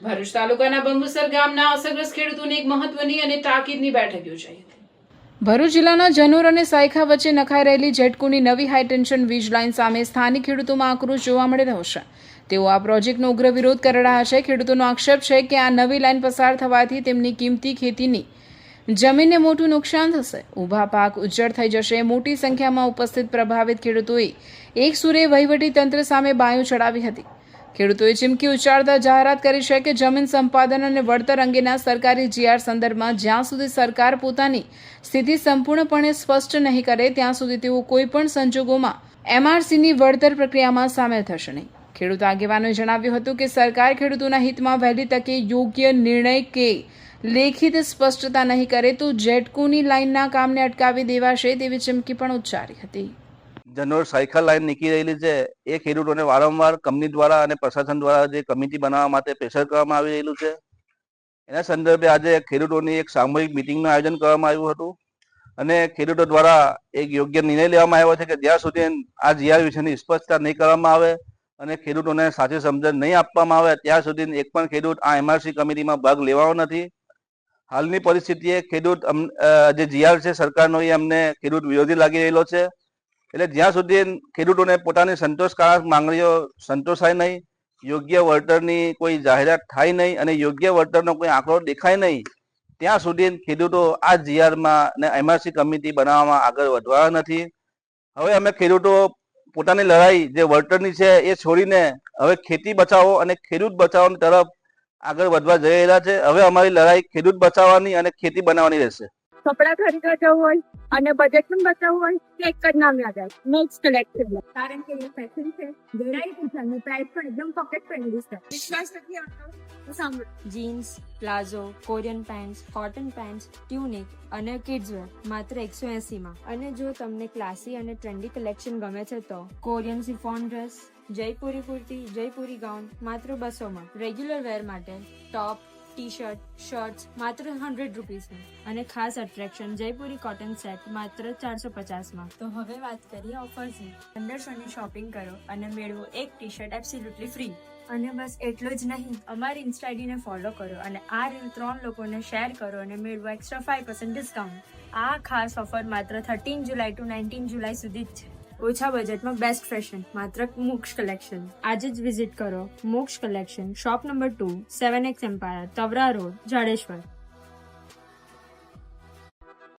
ભરૂચ તાલુકાના બંબુસર ગામના અસરગ્રસ્ત ખેડૂતોની એક મહત્વની અને તાકીદની બેઠક યોજાઈ હતી। ભરૂચ જિલ્લાના જનોર અને સાયખા વચ્ચે નખાઈ રહેલી જેટકોની નવી હાઈટેન્શન વીજ લાઇન સામે સ્થાનિક ખેડૂતોમાં આક્રોશ જોવા મળી રહ્યો છે। તેઓ આ પ્રોજેક્ટનો ઉગ્ર વિરોધ કરી રહ્યા છે। ખેડૂતોનો આક્ષેપ છે કે આ નવી લાઇન પસાર થવાથી તેમની કિંમતી ખેતીની જમીનને મોટું નુકસાન થશે, ઊભા પાક ઉજ્જડ થઈ જશે। મોટી સંખ્યામાં ઉપસ્થિત પ્રભાવિત ખેડૂતોએ એક સુરે વહીવટી તંત્ર સામે બાયું ચડાવી હતી। ખેડૂતોએ ચીમકી ઉચ્ચારતા જાહેરાત કરી છે કે જમીન સંપાદન અને વળતર અંગેના સરકારી જીઆર સંદર્ભમાં જ્યાં સુધી સરકાર પોતાની સ્થિતિ સંપૂર્ણપણે સ્પષ્ટ નહીં કરે ત્યાં સુધી તેઓ કોઈપણ સંજોગોમાં એમઆરસીની વળતર પ્રક્રિયામાં સામેલ થશે નહીં। ખેડૂત આગેવાનોએ જણાવ્યું હતું કે સરકાર ખેડૂતોના હિતમાં વહેલી તકે યોગ્ય નિર્ણય કે લેખિત સ્પષ્ટતા નહીં કરે તો જેટકોની લાઇનના કામને અટકાવી દેવાશે તેવી ચીમકી પણ ઉચ્ચારી હતી। જનોર સાયકલ લાઈન નીકળી રહેલી છે એ ખેડૂતોને વારંવાર કંપની દ્વારા અને પ્રશાસન દ્વારા જે કમિટી બનાવવા માટે પ્રેશર કરવામાં આવી રહેલું છે। એના સંદર્ભે આજે ખેડૂતોની એક સામૂહિક મિટિંગનું આયોજન કરવામાં આવ્યું હતું અને ખેડૂતો દ્વારા એક યોગ્ય નિર્ણય લેવામાં આવ્યો છે કે જ્યાં સુધી આ જીઆર વિશેની સ્પષ્ટતા નહીં કરવામાં આવે અને ખેડૂતોને સાચી સમજણ નહીં આપવામાં આવે ત્યાં સુધી એક પણ ખેડૂત આ એમઆરસી કમિટીમાં ભાગ લેવાનો નથી। હાલની પરિસ્થિતિએ ખેડૂત જે જીઆર છે સરકારનો એ અમને ખેડૂત વિરોધી લાગી રહેલો છે। એટલે જ્યાં સુધી ખેડૂતોને પોતાની સંતોષકારક માંગણીઓ સંતોષાય નહીં, યોગ્ય વળતરની કોઈ જાહેરાત થાય નહીં અને યોગ્ય વળતરનો કોઈ આંકડો દેખાય નહીં ત્યાં સુધી ખેડૂતો આ જીઆરમાં અને એમઆરસી કમિટી બનાવવામાં આગળ વધવાના નથી। હવે અમે ખેડૂતો પોતાની લડાઈ જે વળતરની છે એ છોડીને હવે ખેતી બચાવો અને ખેડૂત બચાવવાની તરફ આગળ વધવા જઈ રહ્યા છે। હવે અમારી લડાઈ ખેડૂત બચાવવાની અને ખેતી બનાવવાની રહેશે। કપડા ખરીદવા જવું હોય અને બજેટ પણ બચાવવું હોય તો એક જ નામ યાદ આવે, મેક્સ કલેક્ટિવ। કારણ કે એ ફેશન છે, વેરાયટી છે અને પ્રાઇસ પણ એકદમ પોકેટ ફ્રેન્ડલી છે। વિશ્વાસ નથી આવતો તો સાંભળો। Jeans, palazzo, Korean pants, cotton pants, tunic અને કિડ્સ વેર માત્ર 180 માં। અને જો તમને ક્લાસી અને ટ્રેન્ડી કલેક્શન ગમે છે તો Korean chiffon dress, Jaipuri kurti, Jaipuri gown માત્ર 200 માં। રેગ્યુલર વેર માટે ટોપ, ટી-શર્ટ, શર્ટ્સ માત્ર 100 રૂપીસમાં અને ખાસ અટ્રેક્શન જયપુરી કોટન સેટ માત્ર 450 માં। તો હવે વાત કરીએ ઓફર્સની। 1500 ની શોપિંગ કરો અને મેળવો એક ટી-શર્ટ એબ્સોલ્યુટલી ફ્રી। અને બસ એટલું જ નહીં, અમારી ઇન્સ્ટા આઈડીને ફોલો કરો અને આ રીલ 3 લોકોને શેર કરો અને મેળવો એક્સ્ટ્રા 5% ડિસ્કાઉન્ટ। આ ખાસ ઓફર માત્ર 13 જુલાઈ ટુ 19 જુલાઈ સુધી જ છે। ઓછા બજેટમાં બેસ્ટ ફેશન માત્ર મોક્ષ કલેક્શન। આજે જ વિઝિટ કરો Moksh collection, shop number 2, 7X Empire, Tavra road, Jadeshwar.